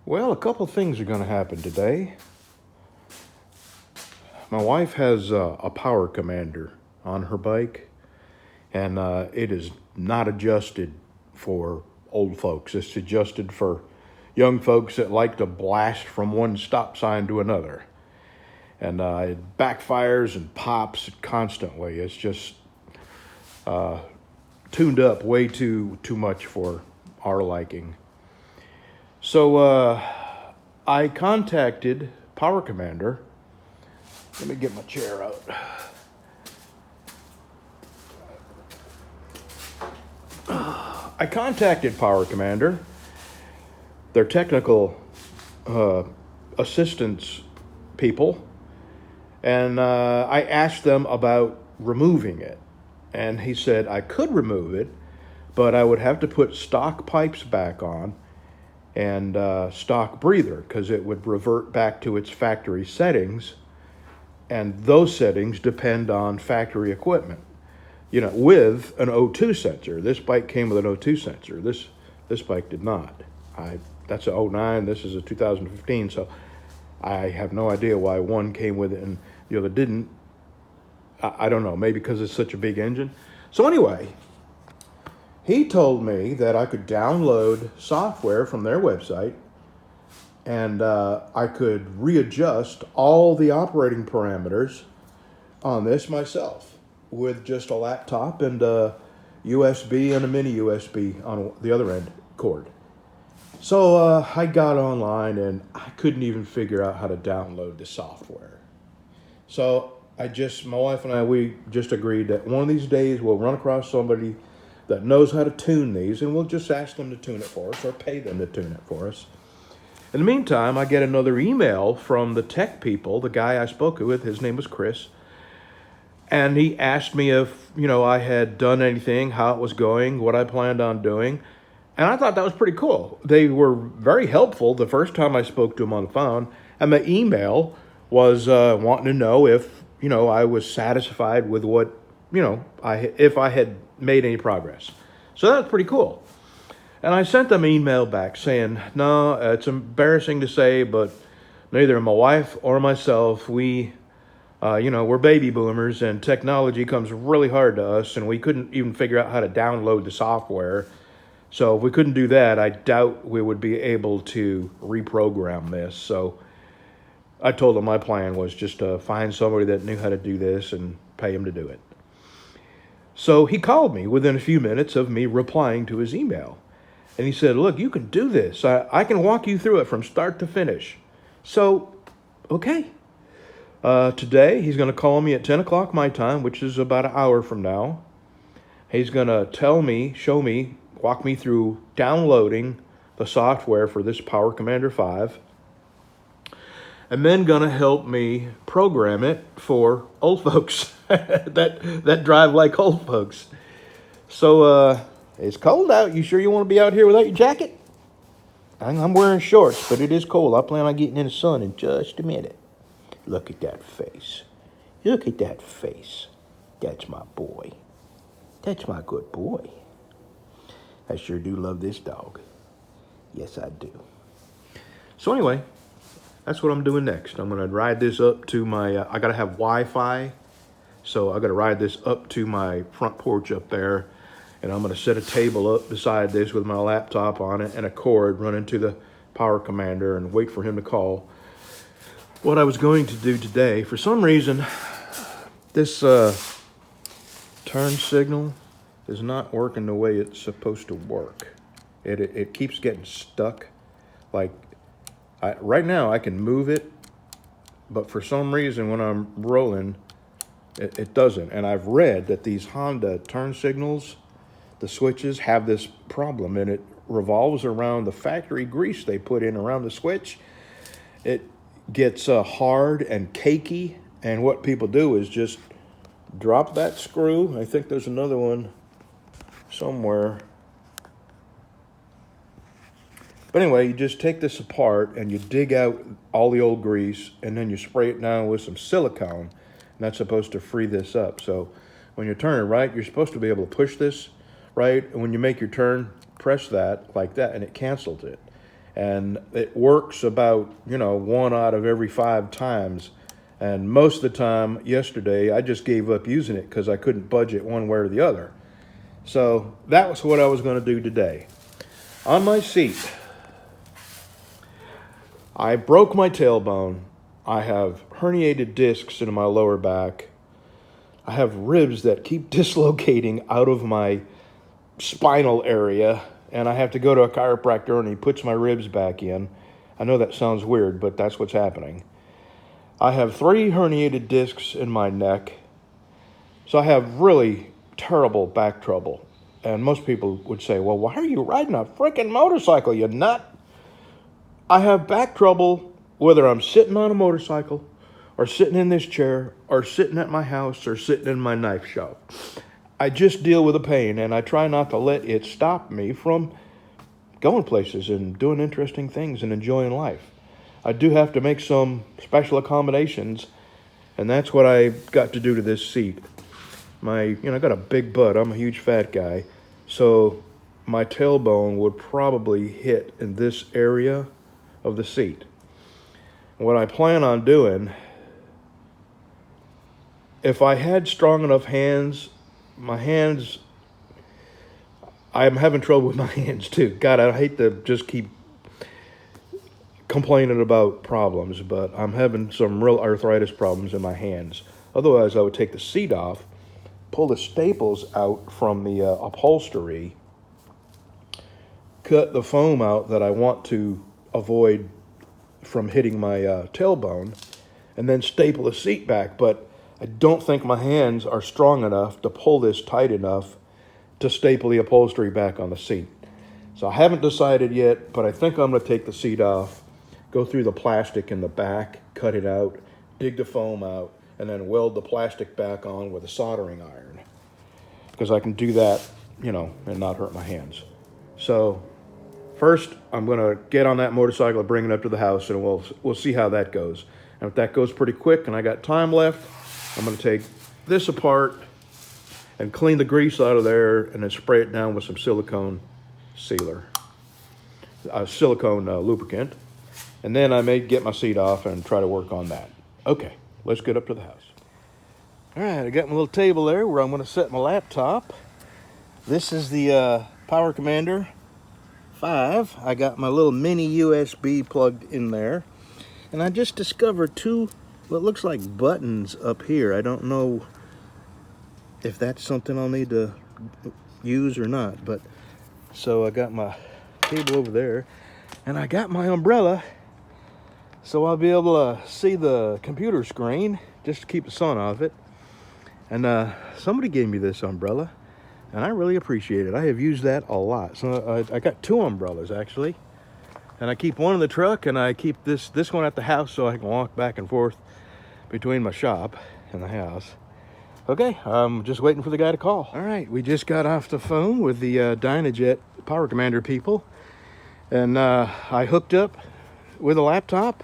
Well, a couple things are going to happen today. My wife has a power commander on her bike, and it is not adjusted for old folks. It's adjusted for young folks that like to blast from one stop sign to another. And it backfires and pops constantly. It's just tuned up way too much for our liking. So I contacted Power Commander. Let me get my chair out. I contacted Power Commander, their technical assistance people, and I asked them about removing it. And he said I could remove it, but I would have to put stock pipes back on and stock breather because it would revert back to its factory settings, and those settings depend on factory equipment. You know, with an O2 sensor. This bike came with an O2 sensor. This bike did not. That's a '09. This is a 2015. So I have no idea why one came with it and the other didn't. I don't know. Maybe because it's such a big engine. So anyway, he told me that I could download software from their website and I could readjust all the operating parameters on this myself with just a laptop and a USB and a mini USB on the other end cord. So I got online and I couldn't even figure out how to download the software. So my wife and I, we just agreed that one of these days we'll run across somebody that knows how to tune these, and we'll just ask them to tune it for us or pay them to tune it for us. In the meantime, I get another email from the tech people, the guy I spoke with, his name was Chris, and he asked me if, I had done anything, how it was going, what I planned on doing, and I thought that was pretty cool. They were very helpful the first time I spoke to them on the phone, and the email was wanting to know if, I was satisfied with what, if I had made any progress. So that was pretty cool. And I sent them an email back saying, no, it's embarrassing to say, but neither my wife or myself, we're baby boomers and technology comes really hard to us, and we couldn't even figure out how to download the software. So if we couldn't do that, I doubt we would be able to reprogram this. So I told him my plan was just to find somebody that knew how to do this and pay him to do it. So he called me within a few minutes of me replying to his email. And he said, look, you can do this. I can walk you through it from start to finish. So, okay. Today, he's going to call me at 10 o'clock my time, which is about an hour from now. He's going to show me, walk me through downloading the software for this Power Commander 5. And then going to help me program it for old folks that drive like old folks. So, it's cold out. You sure you want to be out here without your jacket? I'm wearing shorts, but it is cold. I plan on getting in the sun in just a minute. Look at that face. Look at that face. That's my boy. That's my good boy. I sure do love this dog. Yes, I do. So anyway, that's what I'm doing next. I'm going to ride this up to my, I got to have Wi-Fi. So I got to ride this up to my front porch up there. And I'm going to set a table up beside this with my laptop on it and a cord running to the Power Commander and wait for him to call. What I was going to do today, for some reason, this turn signal is not working the way it's supposed to work. It keeps getting stuck. Like, right now I can move it, but for some reason when I'm rolling, it doesn't. And I've read that these Honda turn signals, the switches, have this problem, and it revolves around the factory grease they put in around the switch. It gets hard and cakey, and what people do is just drop that screw. I think there's another one somewhere. But anyway, you just take this apart and you dig out all the old grease, and then you spray it down with some silicone, and that's supposed to free this up. So when you're turning right, you're supposed to be able to push this right, and when you make your turn, press that like that, and it cancels it. And it works about, 1 out of every 5 times. And most of the time yesterday, I just gave up using it because I couldn't budget one way or the other. So that was what I was going to do today. On my seat, I broke my tailbone. I have herniated discs in my lower back. I have ribs that keep dislocating out of my spinal area, and I have to go to a chiropractor and he puts my ribs back in. I know that sounds weird, but that's what's happening. I have 3 herniated discs in my neck, so I have really terrible back trouble. And most people would say, well, why are you riding a freaking motorcycle, you nut? I have back trouble whether I'm sitting on a motorcycle or sitting in this chair or sitting at my house or sitting in my knife shop. I just deal with the pain, and I try not to let it stop me from going places and doing interesting things and enjoying life. I do have to make some special accommodations, and that's what I got to do to this seat. I got a big butt. I'm a huge fat guy, so my tailbone would probably hit in this area of the seat. What I plan on doing, if I had strong enough hands, my hands, I'm having trouble with my hands too. God, I hate to just keep complaining about problems, but I'm having some real arthritis problems in my hands. Otherwise, I would take the seat off, pull the staples out from the upholstery, cut the foam out that I want to avoid from hitting my tailbone, and then staple the seat back. But I don't think my hands are strong enough to pull this tight enough to staple the upholstery back on the seat. So I haven't decided yet, but I think I'm going to take the seat off, go through the plastic in the back, cut it out, dig the foam out, and then weld the plastic back on with a soldering iron. Because I can do that, and not hurt my hands. So first, I'm going to get on that motorcycle and bring it up to the house, and we'll see how that goes. And if that goes pretty quick and I got time left, I'm going to take this apart and clean the grease out of there and then spray it down with some silicone sealer, silicone lubricant. And then I may get my seat off and try to work on that. Okay, let's get up to the house. All right, I got my little table there where I'm going to set my laptop. This is the Power Commander 5. I got my little mini USB plugged in there. And I just discovered 2, what looks like buttons up here. I don't know if that's something I'll need to use or not. But so I got my cable over there. And I got my umbrella, so I'll be able to see the computer screen just to keep the sun off it. And somebody gave me this umbrella, and I really appreciate it. I have used that a lot. So I got 2 umbrellas, actually. And I keep one in the truck, and I keep this one at the house so I can walk back and forth between my shop and the house. Okay, I'm just waiting for the guy to call. All right, we just got off the phone with the Dynajet Power Commander people. And I hooked up with a laptop,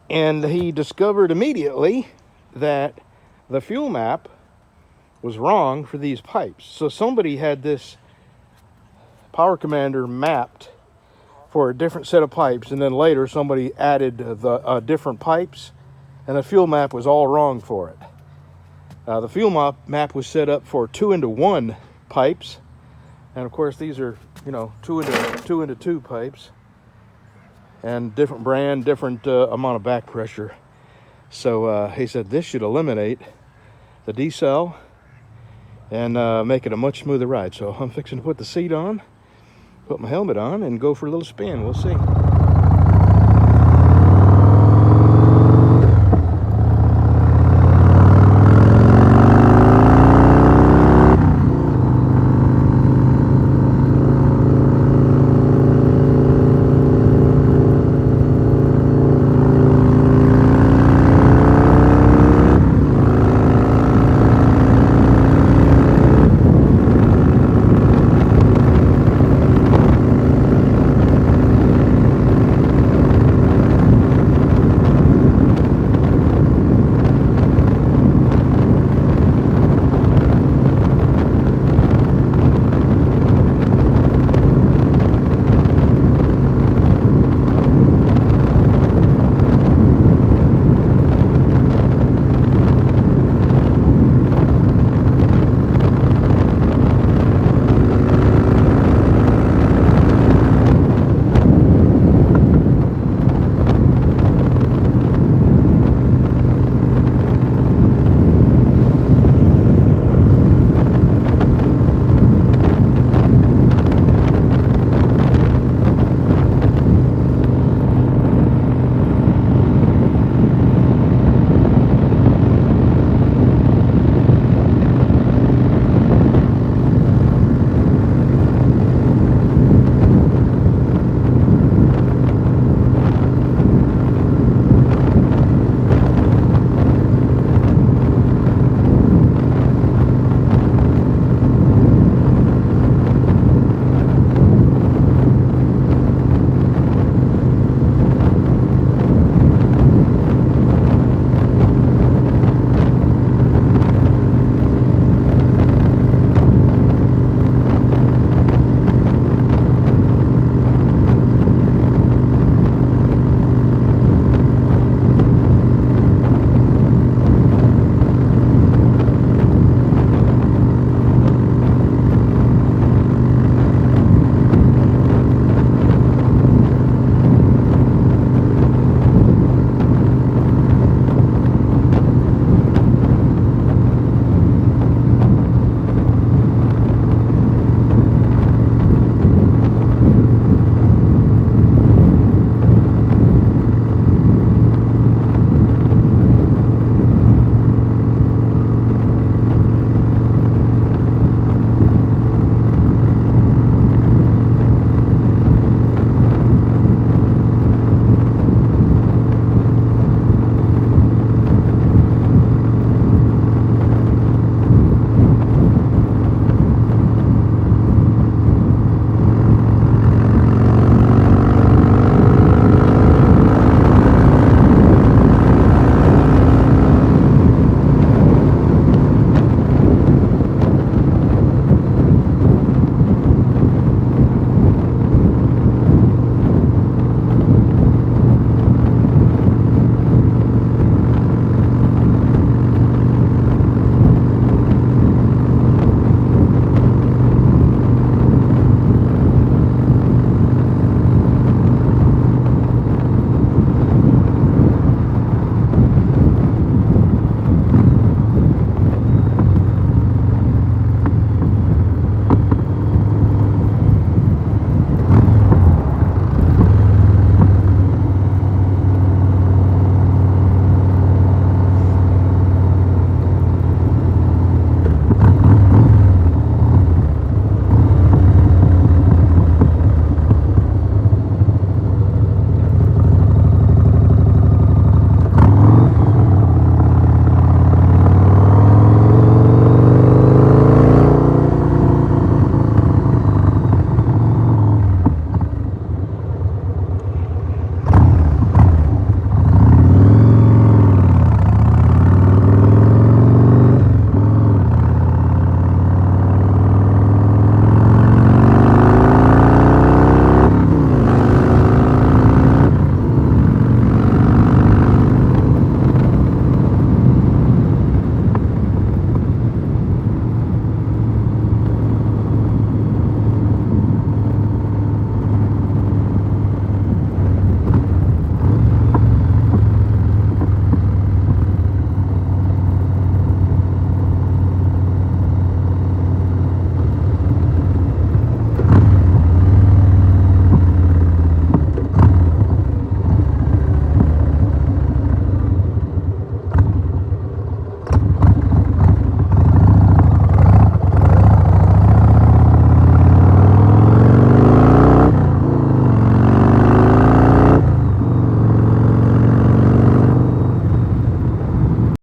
and he discovered immediately that the fuel map was wrong for these pipes. So somebody had this Power Commander mapped for a different set of pipes, and then later somebody added the different pipes, and the fuel map was all wrong for it. The fuel map was set up for 2-into-1 pipes, and of course these are 2-into-2 pipes, and different brand, different amount of back pressure. So he said this should eliminate the decel and make it a much smoother ride. So I'm fixing to put the seat on, put my helmet on, and go for a little spin. We'll see.